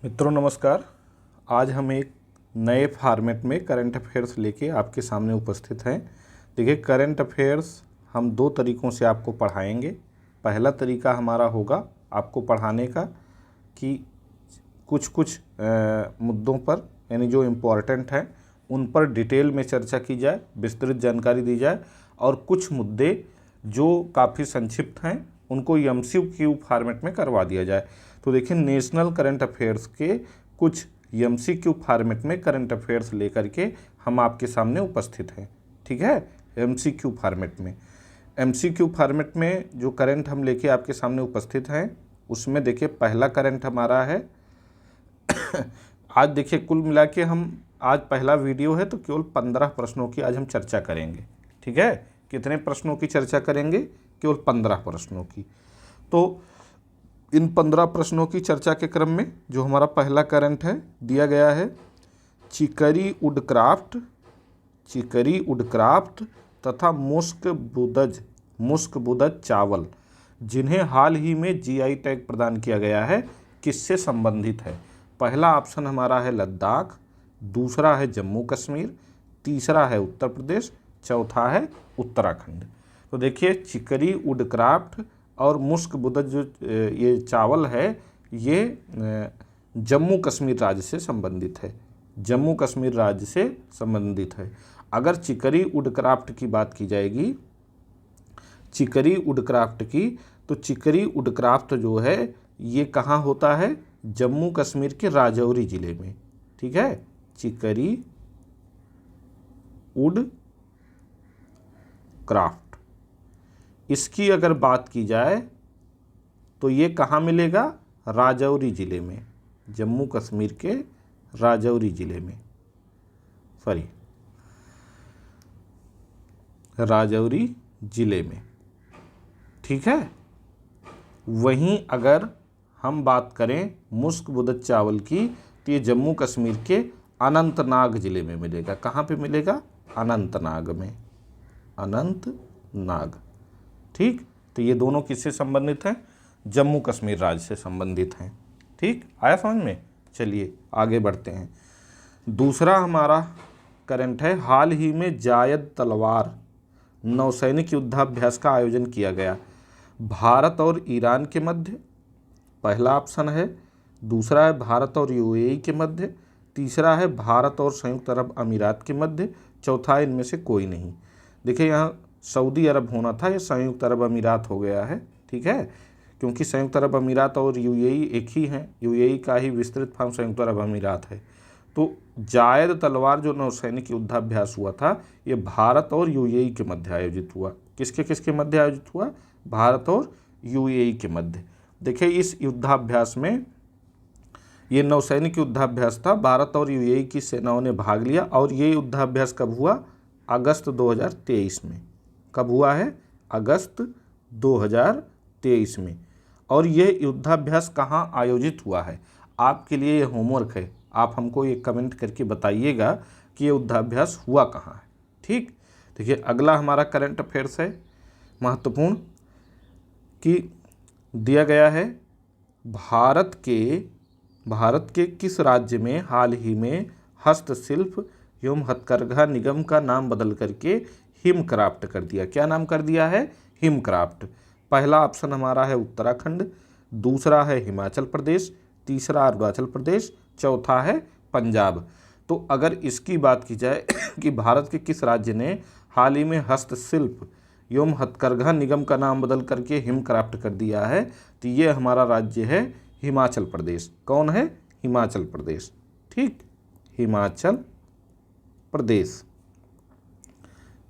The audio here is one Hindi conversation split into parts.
मित्रों नमस्कार। आज हम एक नए फॉर्मेट में करंट अफेयर्स लेके आपके सामने उपस्थित हैं। देखिए, करंट अफेयर्स हम दो तरीक़ों से आपको पढ़ाएंगे। पहला तरीका हमारा होगा आपको पढ़ाने का कि कुछ कुछ मुद्दों पर, यानी जो इम्पोर्टेंट हैं उन पर डिटेल में चर्चा की जाए, विस्तृत जानकारी दी जाए, और कुछ मुद्दे जो काफ़ी संक्षिप्त हैं उनको एमसीक्यू फॉर्मेट में करवा दिया जाए। तो देखिए, नेशनल करंट अफेयर्स के कुछ एमसीक्यू फॉर्मेट में करंट अफेयर्स लेकर के हम आपके सामने उपस्थित हैं। ठीक है, एमसीक्यू फॉर्मेट में जो करंट हम लेके आपके सामने उपस्थित हैं उसमें देखिए, पहला करंट हमारा है आज देखिए, कुल मिला के हम आज पहला वीडियो है तो केवल 15 प्रश्नों की आज हम चर्चा करेंगे। ठीक है, कितने प्रश्नों की चर्चा करेंगे? केवल 15 प्रश्नों की। तो इन 15 प्रश्नों की चर्चा के क्रम में जो हमारा पहला करंट है दिया गया है, चिकरी वुडक्राफ्ट तथा मुस्क बुदज चावल जिन्हें हाल ही में जीआई टैग प्रदान किया गया है, किससे संबंधित है? पहला ऑप्शन हमारा है लद्दाख, दूसरा है जम्मू कश्मीर, तीसरा है उत्तर प्रदेश, चौथा है उत्तराखंड। तो देखिए, चिकरी वुडक्राफ्ट और मुस्क बुदज जो ये चावल है ये जम्मू कश्मीर राज्य से संबंधित है। जम्मू कश्मीर राज्य से संबंधित है। अगर चिकरी वुडक्राफ्ट की बात की जाएगी, चिकरी वुडक्राफ्ट की, तो चिकरी वुडक्राफ्ट जो है ये कहाँ होता है? जम्मू कश्मीर के राजौरी ज़िले में। ठीक है, चिकरी वुडक्राफ्ट, इसकी अगर बात की जाए तो ये कहाँ मिलेगा? राजौरी ज़िले में, जम्मू कश्मीर के राजौरी ज़िले में, राजौरी ज़िले में। ठीक है, वहीं अगर हम बात करें मुस्क बुदज चावल की, तो ये जम्मू कश्मीर के अनंतनाग ज़िले में मिलेगा। कहाँ पे मिलेगा? अनंतनाग में, अनंतनाग। ठीक, तो ये दोनों किससे संबंधित हैं? जम्मू कश्मीर राज्य से संबंधित हैं। ठीक, आया समझ में? चलिए आगे बढ़ते हैं। दूसरा हमारा करंट है, हाल ही में जायद तलवार नौसैनिक युद्धाभ्यास का आयोजन किया गया, भारत और ईरान के मध्य, पहला ऑप्शन है। दूसरा है भारत और यूएई के मध्य, तीसरा है भारत और संयुक्त अरब अमीरात के मध्य, चौथा इनमें से कोई नहीं। देखिए, यहाँ सऊदी अरब होना था, ये संयुक्त अरब अमीरात हो गया है। ठीक है, क्योंकि संयुक्त अरब अमीरात और यूएई एक ही हैं, यूएई का ही विस्तृत फॉर्म संयुक्त अरब अमीरात है। तो जायद तलवार जो नौसैनिक युद्धाभ्यास हुआ था, ये भारत और यूएई के मध्य आयोजित हुआ। किसके किसके मध्य आयोजित हुआ? भारत और यूएई के मध्य। देखिए, इस युद्धाभ्यास में, ये नौसैनिक युद्धाभ्यास था, भारत और यूएई की सेनाओं ने भाग लिया। और ये युद्धाभ्यास कब हुआ? अगस्त 2023 में। कब हुआ है? अगस्त 2023 में। और ये युद्धाभ्यास कहाँ आयोजित हुआ है? आपके लिए ये होमवर्क है, आप हमको ये कमेंट करके बताइएगा कि ये युद्धाभ्यास हुआ कहाँ है। ठीक, देखिए अगला हमारा करंट अफेयर्स है महत्वपूर्ण, कि दिया गया है, भारत के किस राज्य में हाल ही में हस्तशिल्प एवं हथकरघा निगम का नाम बदल करके हिमक्राफ्ट कर दिया? क्या नाम कर दिया है? हिमक्राफ्ट। पहला ऑप्शन हमारा है उत्तराखंड, दूसरा है हिमाचल प्रदेश, तीसरा अरुणाचल प्रदेश, चौथा है पंजाब। तो अगर इसकी बात की जाए कि भारत के किस राज्य ने हाल ही में हस्तशिल्प एवं हथकरघा निगम का नाम बदल करके हिमक्राफ्ट कर दिया है, तो ये हमारा राज्य है हिमाचल प्रदेश। कौन है? हिमाचल प्रदेश। ठीक, हिमाचल प्रदेश।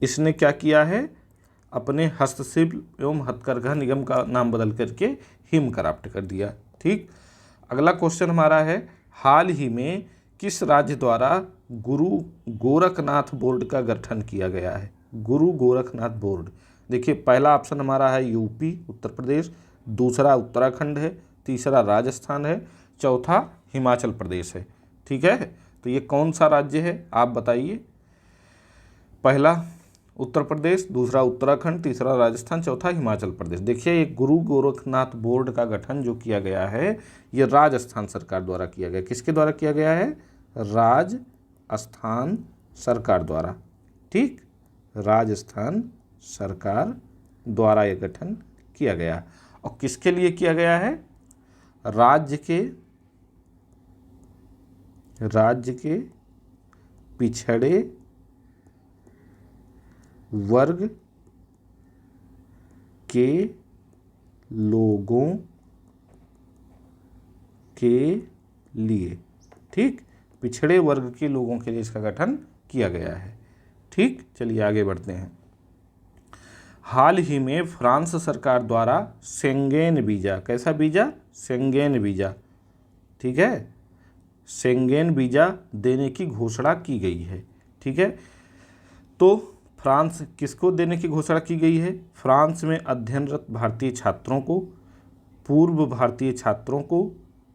इसने क्या किया है? अपने हस्तशिल्प एवं हथकरघा निगम का नाम बदल करके हिमक्राफ्ट कर दिया। ठीक, अगला क्वेश्चन हमारा है, हाल ही में किस राज्य द्वारा गुरु गोरखनाथ बोर्ड का गठन किया गया है? गुरु गोरखनाथ बोर्ड। देखिए, पहला ऑप्शन हमारा है यूपी उत्तर प्रदेश, दूसरा उत्तराखंड है, तीसरा राजस्थान है, चौथा हिमाचल प्रदेश है। ठीक है, तो ये कौन सा राज्य है आप बताइए? पहला उत्तर प्रदेश, दूसरा उत्तराखंड, तीसरा राजस्थान, चौथा हिमाचल प्रदेश। देखिए ये गुरु गोरखनाथ बोर्ड का गठन जो किया गया है ये राजस्थान सरकार द्वारा किया गया। किसके द्वारा किया गया है? राजस्थान सरकार द्वारा। ठीक, राजस्थान सरकार द्वारा ये गठन किया गया। और किसके लिए किया गया है? राज्य के पिछड़े वर्ग के लोगों के लिए। ठीक, पिछड़े वर्ग के लोगों के लिए इसका गठन किया गया है। ठीक, चलिए आगे बढ़ते हैं। हाल ही में फ्रांस सरकार द्वारा शेंगेन वीज़ा, कैसा वीज़ा? शेंगेन वीज़ा, ठीक है, शेंगेन वीज़ा देने की घोषणा की गई है। ठीक है, तो फ्रांस किसको देने की घोषणा की गई है? फ्रांस में अध्ययनरत भारतीय छात्रों को, पूर्व भारतीय छात्रों को,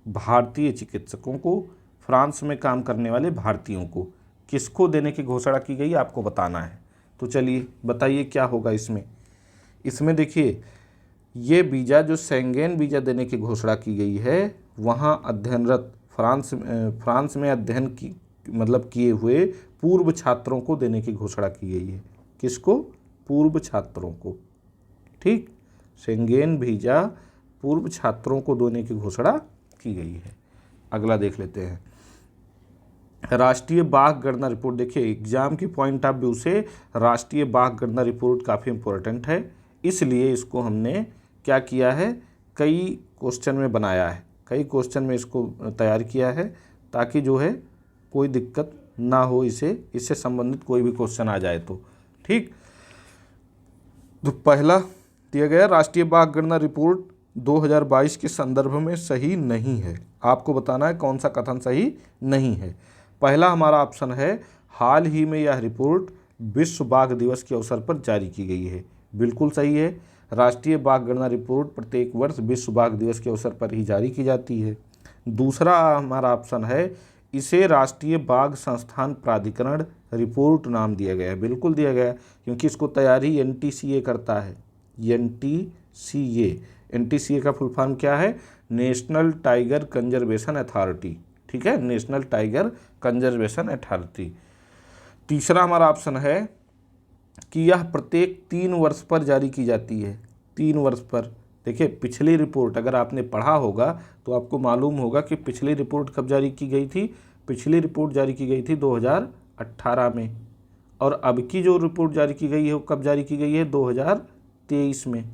भारतीय चिकित्सकों को, फ्रांस में काम करने वाले भारतीयों को, किसको देने की घोषणा की गई आपको बताना है। तो चलिए बताइए क्या होगा इसमें। इसमें देखिए ये वीज़ा जो शेंगेन वीज़ा देने की घोषणा की गई है, वहाँ अध्ययनरत फ्रांस में अध्ययन की मतलब किए हुए पूर्व छात्रों को देने की घोषणा की गई है। किसको? पूर्व छात्रों को। ठीक, शेंगेन वीज़ा पूर्व छात्रों को देने की घोषणा की गई है। अगला देख लेते हैं, राष्ट्रीय बाघ गणना रिपोर्ट। देखिए एग्जाम की पॉइंट ऑफ व्यू से राष्ट्रीय बाघ गणना रिपोर्ट काफ़ी इंपॉर्टेंट है, इसलिए इसको हमने क्या किया है, कई क्वेश्चन में बनाया है, कई क्वेश्चन में इसको तैयार किया है ताकि जो है कोई दिक्कत ना हो, इससे संबंधित कोई भी क्वेश्चन आ जाए तो। ठीक, तो पहला दिया गया राष्ट्रीय बाघ गणना रिपोर्ट 2022 के संदर्भ में सही नहीं है। आपको बताना है कौन सा कथन सही नहीं है। पहला हमारा ऑप्शन है, हाल ही में यह रिपोर्ट विश्व बाघ दिवस के अवसर पर जारी की गई है। बिल्कुल सही है, राष्ट्रीय बाघ गणना रिपोर्ट प्रत्येक वर्ष विश्व बाघ दिवस के अवसर पर ही जारी की जाती है। दूसरा हमारा ऑप्शन है, इसे राष्ट्रीय बाघ संस्थान प्राधिकरण रिपोर्ट नाम दिया गया है। बिल्कुल दिया गया, क्योंकि इसको तैयारी NTCA करता है। NTCA का फुल फॉर्म क्या है? National tiger conservation authority. ठीक है, नेशनल टाइगर कंजर्वेशन अथॉरिटी। तीसरा हमारा ऑप्शन है कि यह प्रत्येक 3 वर्ष पर जारी की जाती है। 3 वर्ष पर। देखिए पिछली रिपोर्ट अगर आपने पढ़ा होगा तो आपको मालूम होगा कि पिछली रिपोर्ट कब जारी की गई थी। पिछली रिपोर्ट जारी की गई थी 2018 में, और अब की जो रिपोर्ट जारी की गई है वो कब जारी की गई है? 2023 में,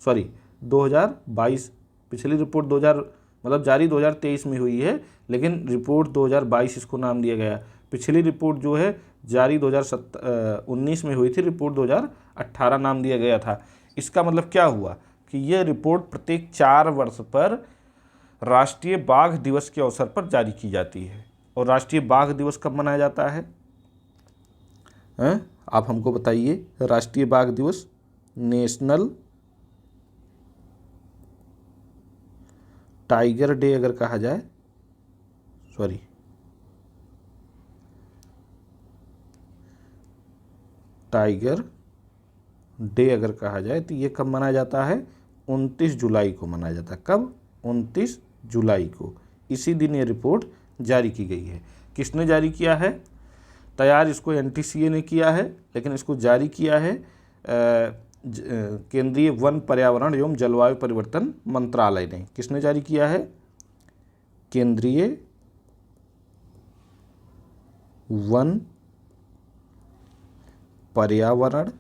सॉरी 2022। पिछली रिपोर्ट जारी 2023 में हुई है, लेकिन रिपोर्ट 2022 इसको नाम दिया गया। पिछली रिपोर्ट जो है जारी 2019 में हुई थी, रिपोर्ट 2018 नाम दिया गया था। इसका मतलब क्या हुआ कि यह रिपोर्ट प्रत्येक 4 वर्ष पर राष्ट्रीय बाघ दिवस के अवसर पर जारी की जाती है। और राष्ट्रीय बाघ दिवस कब मनाया जाता है? आप हमको बताइए। राष्ट्रीय बाघ दिवस, नेशनल टाइगर डे अगर कहा जाए, सॉरी टाइगर डे अगर कहा जाए तो ये कब मनाया जाता है? 29 जुलाई को मनाया जाता है। कब? 29 जुलाई को। इसी दिन ये रिपोर्ट जारी की गई है। किसने जारी किया है? तैयार इसको NTCA ने किया है, लेकिन इसको जारी किया है केंद्रीय वन, पर्यावरण एवं जलवायु परिवर्तन मंत्रालय ने। किसने जारी किया है? केंद्रीय वन, पर्यावरण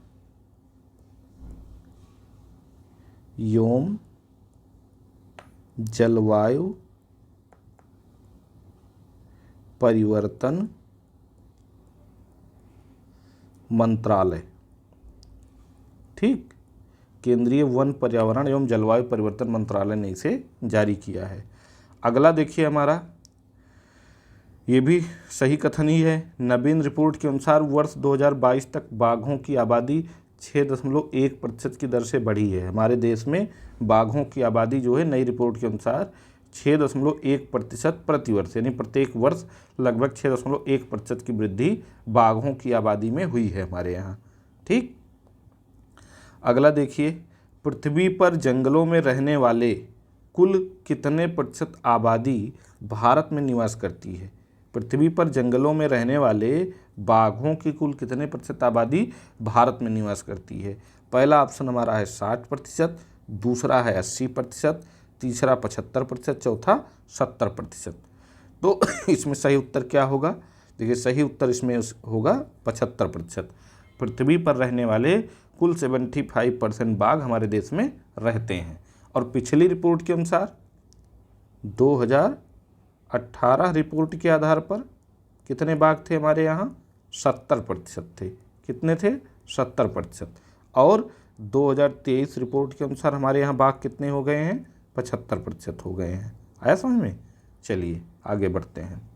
एवं जलवायु परिवर्तन मंत्रालय। ठीक, केंद्रीय वन, पर्यावरण एवं जलवायु परिवर्तन मंत्रालय ने इसे जारी किया है। अगला देखिए हमारा, ये भी सही कथन ही है। नवीन रिपोर्ट के अनुसार वर्ष 2022 तक बाघों की आबादी 6.1% की दर से बढ़ी है। हमारे देश में बाघों की आबादी जो है नई रिपोर्ट के अनुसार 6.1% प्रतिवर्ष, यानी प्रत्येक वर्ष लगभग 6.1% की वृद्धि बाघों की आबादी में हुई है हमारे यहाँ। ठीक। अगला देखिए, पृथ्वी पर जंगलों में रहने वाले कुल कितने प्रतिशत आबादी भारत में निवास करती है? पृथ्वी पर जंगलों में रहने वाले बाघों की कुल कितने प्रतिशत आबादी भारत में निवास करती है? पहला ऑप्शन हमारा है 60%, दूसरा है 80%, तीसरा 75%, चौथा 70%। तो इसमें सही उत्तर क्या होगा? देखिए सही उत्तर इसमें होगा 75%। पृथ्वी पर रहने वाले कुल 75% बाघ हमारे देश में रहते हैं। और पिछली रिपोर्ट के अनुसार 2018 रिपोर्ट के आधार पर कितने बाघ थे हमारे यहाँ? 70% थे। कितने थे? 70%। और 2023 रिपोर्ट के अनुसार हमारे यहाँ बाघ कितने हो गए हैं? 75% हो गए हैं। आया समझ में? चलिए आगे बढ़ते हैं।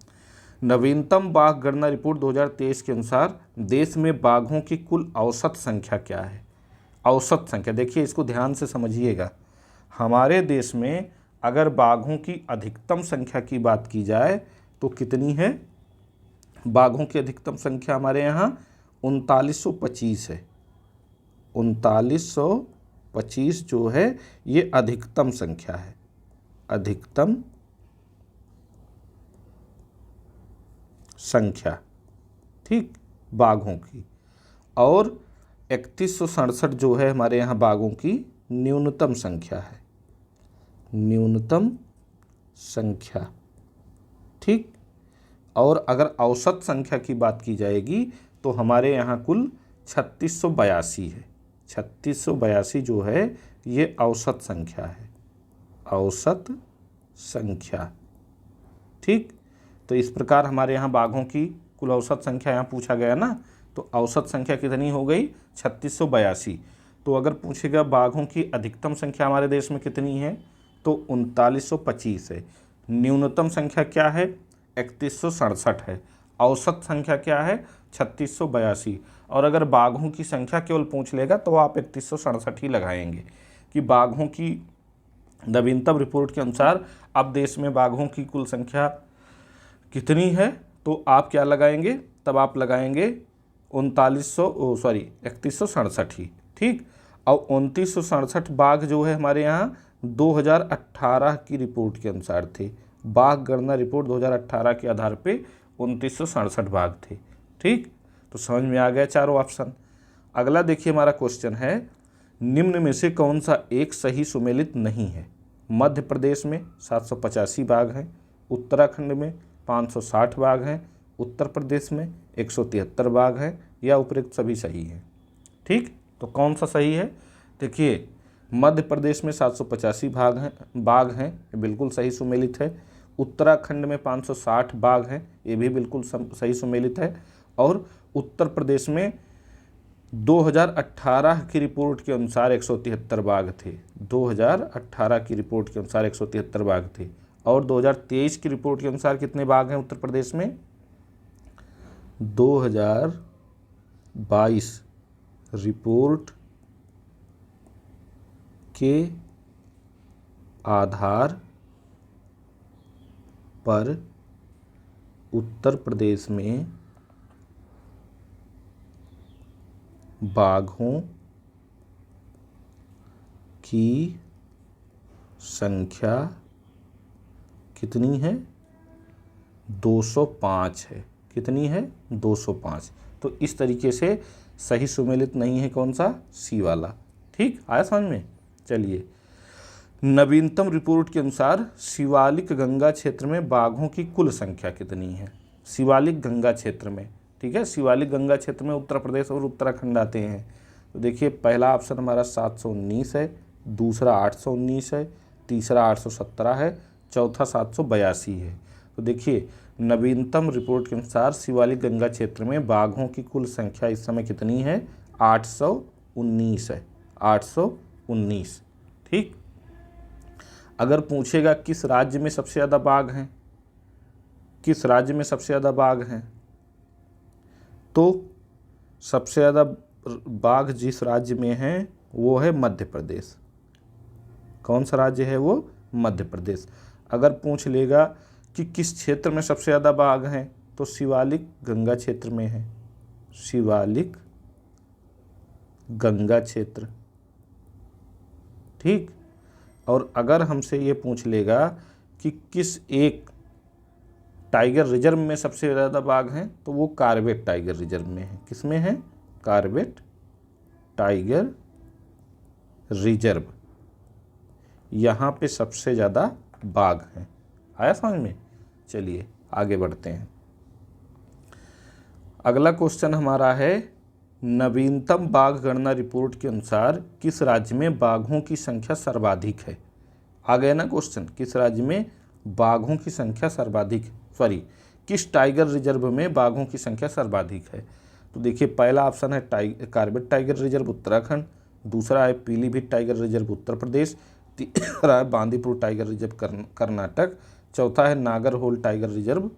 नवीनतम बाघ गणना रिपोर्ट 2023 के अनुसार देश में बाघों की कुल औसत संख्या क्या है? औसत संख्या देखिए, इसको ध्यान से समझिएगा। हमारे देश में अगर बाघों की अधिकतम संख्या की बात की जाए तो कितनी है? बाघों की अधिकतम संख्या हमारे यहाँ 3925 है। 3925 जो है ये अधिकतम संख्या है, अधिकतम संख्या, ठीक, बाघों की। और 3167 जो है हमारे यहाँ बाघों की न्यूनतम संख्या है, न्यूनतम संख्या, ठीक। और अगर औसत संख्या की बात की जाएगी तो हमारे यहाँ कुल 3682 है। 3682 जो है ये औसत संख्या है, औसत संख्या, ठीक। तो इस प्रकार हमारे यहाँ बाघों की कुल औसत संख्या यहाँ पूछा गया ना, तो औसत संख्या कितनी हो गई? 3682। तो अगर पूछेगा बाघों की अधिकतम संख्या हमारे देश में कितनी है तो 3925 है। न्यूनतम संख्या क्या है? 3167 है। औसत संख्या क्या है? 3682। और अगर बाघों की संख्या केवल पूछ लेगा तो आप 3167 ही लगाएंगे कि बाघों की नवीनतम रिपोर्ट के अनुसार अब देश में बाघों की कुल संख्या कितनी है, तो आप क्या लगाएंगे? तब आप लगाएंगे 3167 ही, ठीक। और 2967 बाघ जो है हमारे यहाँ 2018 की रिपोर्ट के अनुसार थे। बाघ गणना रिपोर्ट 2018 के आधार पे 2967 बाघ थे, ठीक। तो समझ में आ गया चारों ऑप्शन। अगला देखिए हमारा क्वेश्चन है, निम्न में से कौन सा एक सही सुमेलित नहीं है? मध्य प्रदेश में 785 बाघ हैं, उत्तराखंड में 560 बाघ हैं, उत्तर प्रदेश में 173 बाघ हैं, या उपरोक्त सभी सही हैं, ठीक। तो कौन सा सही है? देखिए मध्य प्रदेश में 785 बाघ हैं, ये बिल्कुल सही सुमेलित है। उत्तराखंड में 560 बाघ हैं, ये भी बिल्कुल सही सुमेलित है। और उत्तर प्रदेश में 2018 की रिपोर्ट के अनुसार 173 बाघ थे। 2018 की रिपोर्ट के अनुसार 173 बाघ थे। और 2023 की रिपोर्ट के अनुसार कितने बाघ हैं उत्तर प्रदेश में? 2022 रिपोर्ट के आधार पर उत्तर प्रदेश में बाघों की संख्या कितनी है? 205 है। कितनी है? 205। तो इस तरीके से सही सुमेलित नहीं है कौन सा? सी वाला, ठीक। आया समझ में? चलिए, नवीनतम रिपोर्ट के अनुसार शिवालिक गंगा क्षेत्र में बाघों की कुल संख्या कितनी है? शिवालिक गंगा क्षेत्र में, ठीक है। शिवालिक गंगा क्षेत्र में उत्तर प्रदेश और उत्तराखंड आते हैं। तो देखिए पहला ऑप्शन हमारा 719 है, दूसरा 819 है, तीसरा 817 है, चौथा 782 है। तो देखिए नवीनतम रिपोर्ट के अनुसार शिवालिक गंगा क्षेत्र में बाघों की कुल संख्या इस समय कितनी है? 819 है, 819, ठीक। अगर पूछेगा किस राज्य में सबसे ज़्यादा बाघ हैं, किस राज्य में सबसे ज़्यादा बाघ हैं, तो सबसे ज़्यादा बाघ जिस राज्य में हैं वो है मध्य प्रदेश। कौन सा राज्य है वो? मध्य प्रदेश। अगर पूछ लेगा कि किस क्षेत्र में सबसे ज़्यादा बाघ हैं, तो शिवालिक गंगा क्षेत्र में है। शिवालिक गंगा क्षेत्र, ठीक। और अगर हमसे ये पूछ लेगा कि किस एक टाइगर रिजर्व में सबसे ज़्यादा बाघ हैं, तो वो कॉर्बेट टाइगर रिजर्व में है। किस में है? कॉर्बेट टाइगर रिजर्व, यहाँ पे सबसे ज़्यादा बाघ हैं। आया समझ में? चलिए आगे बढ़ते हैं। अगला क्वेश्चन हमारा है, नवीनतम बाघ गणना रिपोर्ट के अनुसार किस राज्य में बाघों की संख्या सर्वाधिक है? आ गया ना क्वेश्चन, किस राज्य में बाघों की संख्या सर्वाधिक, किस टाइगर रिजर्व में बाघों की संख्या सर्वाधिक है? तो देखिए, पहला ऑप्शन है कॉर्बेट टाइगर रिजर्व उत्तराखंड, दूसरा है पीलीभीत टाइगर रिजर्व उत्तर प्रदेश, तीसरा है बांदीपुर टाइगर रिजर्व कर्नाटक, चौथा है नागरहोल टाइगर रिजर्व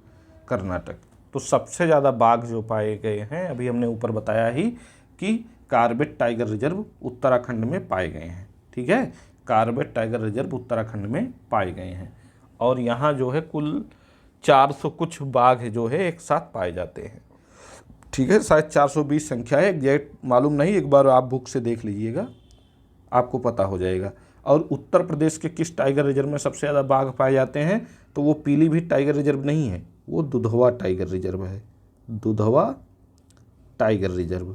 कर्नाटक। तो सबसे ज़्यादा बाघ जो पाए गए हैं, अभी हमने ऊपर बताया ही कि कॉर्बेट टाइगर रिजर्व उत्तराखंड में पाए गए हैं। ठीक है, कॉर्बेट टाइगर रिजर्व उत्तराखंड में पाए गए हैं। और यहाँ जो है कुल 400 कुछ बाघ जो है एक साथ पाए जाते हैं। ठीक है, शायद 420 संख्या है, एग्जैक्ट मालूम नहीं, एक बार आप बुक से देख लीजिएगा, आपको पता हो जाएगा। और उत्तर प्रदेश के किस टाइगर रिजर्व में सबसे ज़्यादा बाघ पाए जाते हैं? तो वो पीलीभीत टाइगर रिजर्व नहीं है, वो दुधवा टाइगर रिजर्व है। Dudhwa tiger reserve.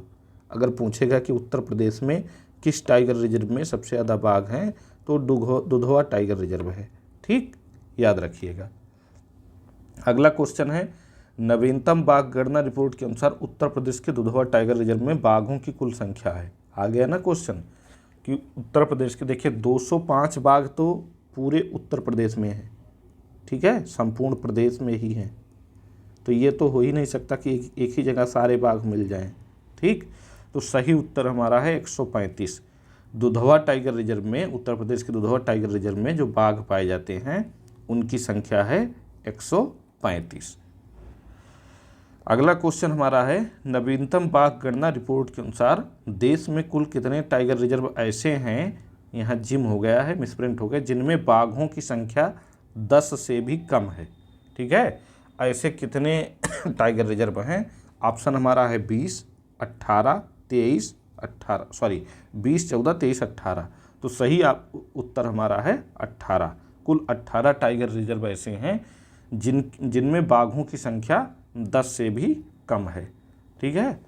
अगर पूछेगा कि उत्तर प्रदेश में किस टाइगर रिजर्व में सबसे ज़्यादा बाघ हैं, तो दुधवा टाइगर रिजर्व है। ठीक, याद रखिएगा। अगला क्वेश्चन है, नवीनतम बाघ गणना रिपोर्ट के अनुसार उत्तर प्रदेश के दुधवा टाइगर रिजर्व में बाघों की कुल संख्या है। आ गया ना क्वेश्चन कि उत्तर प्रदेश के, देखिए 205 बाघ तो पूरे उत्तर प्रदेश में है। ठीक है, संपूर्ण प्रदेश में ही हैं, तो ये तो हो ही नहीं सकता कि एक ही जगह सारे बाघ मिल जाएं। ठीक, तो सही उत्तर हमारा है 135। दुधवा टाइगर रिजर्व में, उत्तर प्रदेश के दुधवा टाइगर रिजर्व में जो बाघ पाए जाते हैं उनकी संख्या है 135। अगला क्वेश्चन हमारा है, नवीनतम बाघ गणना रिपोर्ट के अनुसार देश में कुल कितने टाइगर रिजर्व ऐसे हैं, यहाँ जिम हो गया है, मिसप्रिंट हो गया, जिनमें बाघों की संख्या 10 से भी कम है। ठीक है, ऐसे कितने टाइगर रिजर्व हैं? ऑप्शन हमारा है 20, 18, 23, 20, 14, 23, 18। तो सही उत्तर हमारा है 18। कुल 18 टाइगर रिजर्व ऐसे हैं जिनमें बाघों की संख्या 10 से भी कम है। ठीक है,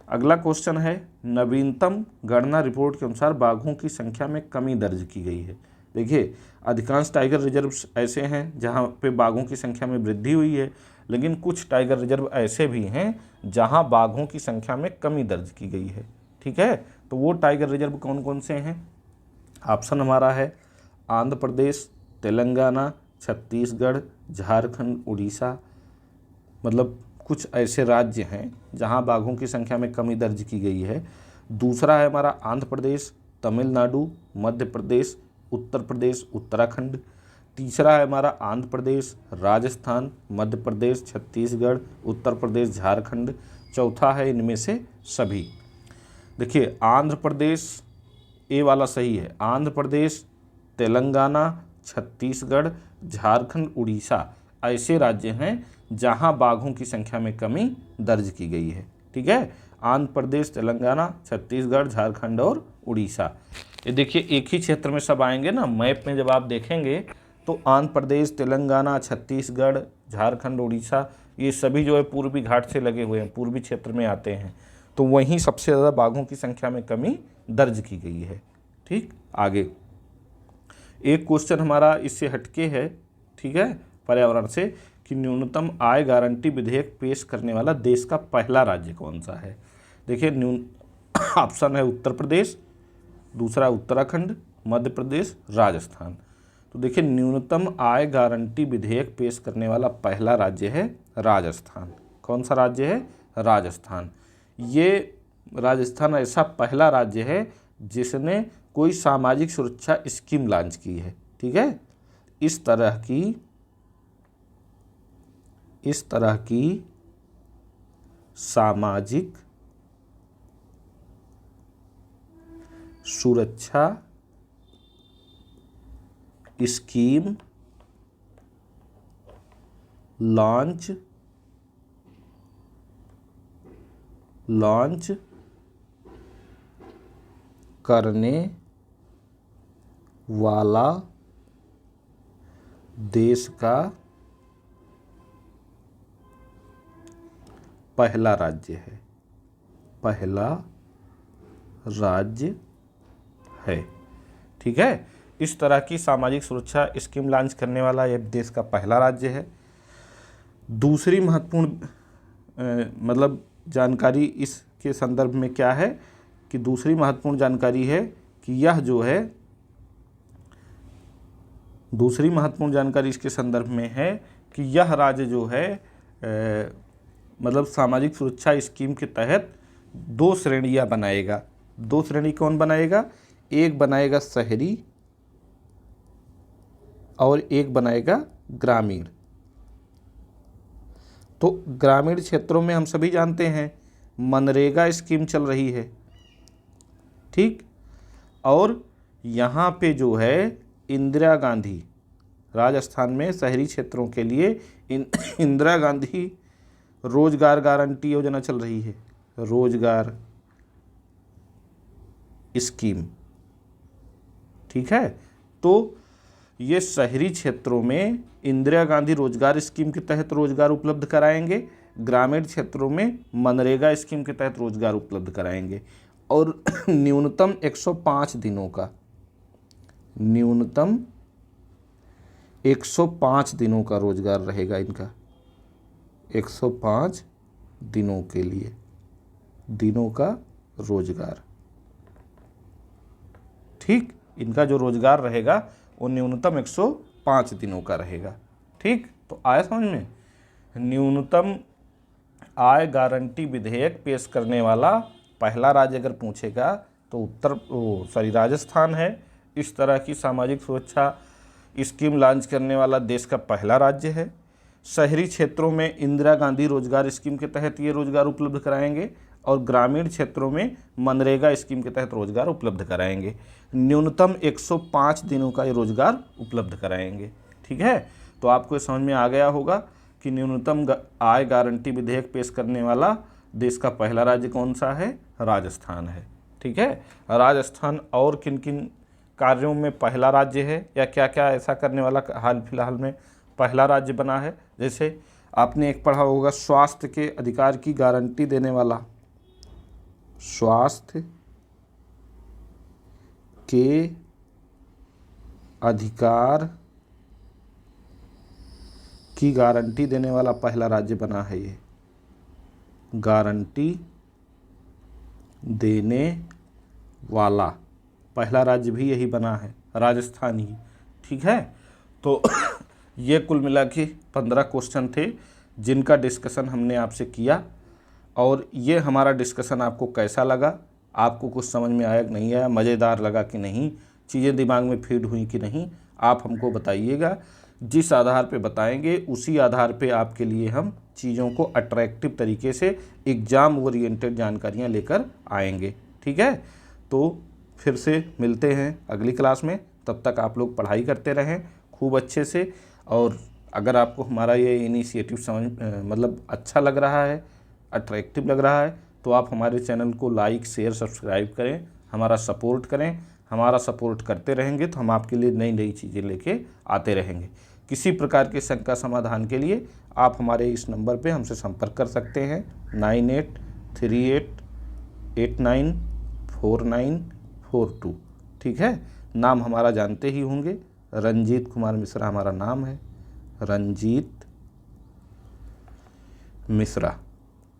अगला क्वेश्चन है, नवीनतम गणना रिपोर्ट के अनुसार बाघों की संख्या में कमी दर्ज की गई है। देखिए, अधिकांश टाइगर रिजर्व ऐसे हैं जहां पे बाघों की संख्या में वृद्धि हुई है, लेकिन कुछ टाइगर रिजर्व ऐसे भी हैं जहां बाघों की संख्या में कमी दर्ज की गई है। ठीक है, तो वो टाइगर रिजर्व कौन कौन से हैं? ऑप्शन हमारा है आंध्र प्रदेश, तेलंगाना, छत्तीसगढ़, झारखंड, उड़ीसा। मतलब कुछ ऐसे राज्य हैं जहां बाघों की संख्या में कमी दर्ज की गई है। दूसरा है हमारा आंध्र प्रदेश, तमिलनाडु, मध्य प्रदेश, उत्तर प्रदेश, उत्तराखंड। तीसरा है हमारा आंध्र प्रदेश, राजस्थान, मध्य प्रदेश, छत्तीसगढ़, उत्तर प्रदेश, झारखंड। चौथा है इनमें से सभी। देखिए, आंध्र प्रदेश, ए वाला सही है, आंध्र प्रदेश, तेलंगाना, छत्तीसगढ़, झारखंड, उड़ीसा ऐसे राज्य हैं जहां बाघों की संख्या में कमी दर्ज की गई है। ठीक है, आंध्र प्रदेश, तेलंगाना, छत्तीसगढ़, झारखंड और उड़ीसा। ये देखिए एक ही क्षेत्र में सब आएंगे ना, मैप में जब आप देखेंगे तो आंध्र प्रदेश, तेलंगाना, छत्तीसगढ़, झारखंड, उड़ीसा ये सभी जो है पूर्वी घाट से लगे हुए हैं, पूर्वी क्षेत्र में आते हैं, तो वहीं सबसे ज़्यादा बाघों की संख्या में कमी दर्ज की गई है। ठीक, आगे एक क्वेश्चन हमारा इससे हटके है, ठीक है, पर्यावरण से, कि न्यूनतम आय गारंटी विधेयक पेश करने वाला देश का पहला राज्य कौन सा है? देखिए, ऑप्शन है उत्तर प्रदेश, दूसरा उत्तराखंड, मध्य प्रदेश, राजस्थान। तो देखिए, न्यूनतम आय गारंटी विधेयक पेश करने वाला पहला राज्य है राजस्थान। कौन सा राज्य है? राजस्थान। ये राजस्थान ऐसा पहला राज्य है जिसने कोई सामाजिक सुरक्षा स्कीम लॉन्च की है। ठीक है, इस तरह की सामाजिक सुरक्षा स्कीम लॉन्च करने वाला देश का पहला राज्य है, पहला राज्य है। ठीक है, इस तरह की सामाजिक सुरक्षा स्कीम लॉन्च करने वाला यह देश का पहला राज्य है। दूसरी महत्वपूर्ण मतलब जानकारी इसके संदर्भ में क्या है कि दूसरी महत्वपूर्ण जानकारी है कि यह जो है, दूसरी महत्वपूर्ण जानकारी इसके संदर्भ में है कि यह राज्य जो है मतलब सामाजिक सुरक्षा स्कीम के तहत 2 श्रेणियां बनाएगा। 2 श्रेणी कौन बनाएगा? एक बनाएगा शहरी और एक बनाएगा ग्रामीण। तो ग्रामीण क्षेत्रों में हम सभी जानते हैं मनरेगा स्कीम चल रही है, ठीक। और यहाँ पे जो है इंदिरा गांधी, राजस्थान में शहरी क्षेत्रों के लिए इंदिरा गांधी रोजगार गारंटी योजना चल रही है, रोजगार स्कीम। ठीक है, तो ये शहरी क्षेत्रों में इंदिरा गांधी रोजगार स्कीम के तहत रोजगार उपलब्ध कराएंगे, ग्रामीण क्षेत्रों में मनरेगा स्कीम के तहत रोजगार उपलब्ध कराएंगे। और न्यूनतम 105 दिनों का, न्यूनतम 105 दिनों का रोजगार रहेगा इनका, 105 दिनों के लिए दिनों का रोजगार। ठीक, इनका जो रोजगार रहेगा वो न्यूनतम 105 दिनों का रहेगा। ठीक, तो आया समझ में? न्यूनतम आय गारंटी विधेयक पेश करने वाला पहला राज्य अगर पूछेगा तो राजस्थान है। इस तरह की सामाजिक सुरक्षा स्कीम लॉन्च करने वाला देश का पहला राज्य है। शहरी क्षेत्रों में इंदिरा गांधी रोजगार स्कीम के तहत ये रोजगार उपलब्ध कराएंगे और ग्रामीण क्षेत्रों में मनरेगा स्कीम के तहत रोजगार उपलब्ध कराएंगे। न्यूनतम 105 दिनों का ये रोजगार उपलब्ध कराएंगे। ठीक है, तो आपको ये समझ में आ गया होगा कि न्यूनतम आय गारंटी विधेयक पेश करने वाला देश का पहला राज्य कौन सा है? राजस्थान है। ठीक है, राजस्थान और किन किन कार्यों में पहला राज्य है या क्या क्या ऐसा करने वाला हाल फिलहाल में पहला राज्य बना है? जैसे आपने एक पढ़ा होगा, स्वास्थ्य के अधिकार की गारंटी देने वाला, स्वास्थ्य के अधिकार की गारंटी देने वाला पहला राज्य बना है ये, गारंटी देने वाला पहला राज्य भी यही बना है, राजस्थान ही। ठीक है, तो ये कुल मिला के 15 क्वेश्चन थे जिनका डिस्कशन हमने आपसे किया। और ये हमारा डिस्कशन आपको कैसा लगा? आपको कुछ समझ में आया कि नहीं आया? मज़ेदार लगा कि नहीं? चीज़ें दिमाग में फीड हुई कि नहीं? आप हमको बताइएगा। जिस आधार पे बताएंगे उसी आधार पे आपके लिए हम चीज़ों को अट्रैक्टिव तरीके से एग्ज़ाम ओरिएंटेड जानकारियाँ लेकर आएंगे। ठीक है, तो फिर से मिलते हैं अगली क्लास में। तब तक आप लोग पढ़ाई करते रहें खूब अच्छे से। और अगर आपको हमारा ये इनिशिएटिव मतलब अच्छा लग रहा है, अट्रैक्टिव लग रहा है, तो आप हमारे चैनल को लाइक शेयर सब्सक्राइब करें, हमारा सपोर्ट करें। हमारा सपोर्ट करते रहेंगे तो हम आपके लिए नई नई चीज़ें लेके आते रहेंगे। किसी प्रकार के शंका समाधान के लिए आप हमारे इस नंबर पे हमसे संपर्क कर सकते हैं 9838894942। ठीक है, नाम हमारा जानते ही होंगे, रंजीत कुमार मिश्रा हमारा नाम है, रंजीत मिश्रा।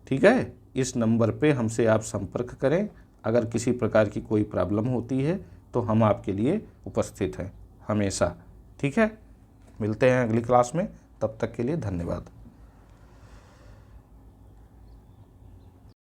ठीक है, इस नंबर पे हमसे आप संपर्क करें। अगर किसी प्रकार की कोई प्रॉब्लम होती है तो हम आपके लिए उपस्थित हैं हमेशा। ठीक है, मिलते हैं अगली क्लास में, तब तक के लिए धन्यवाद।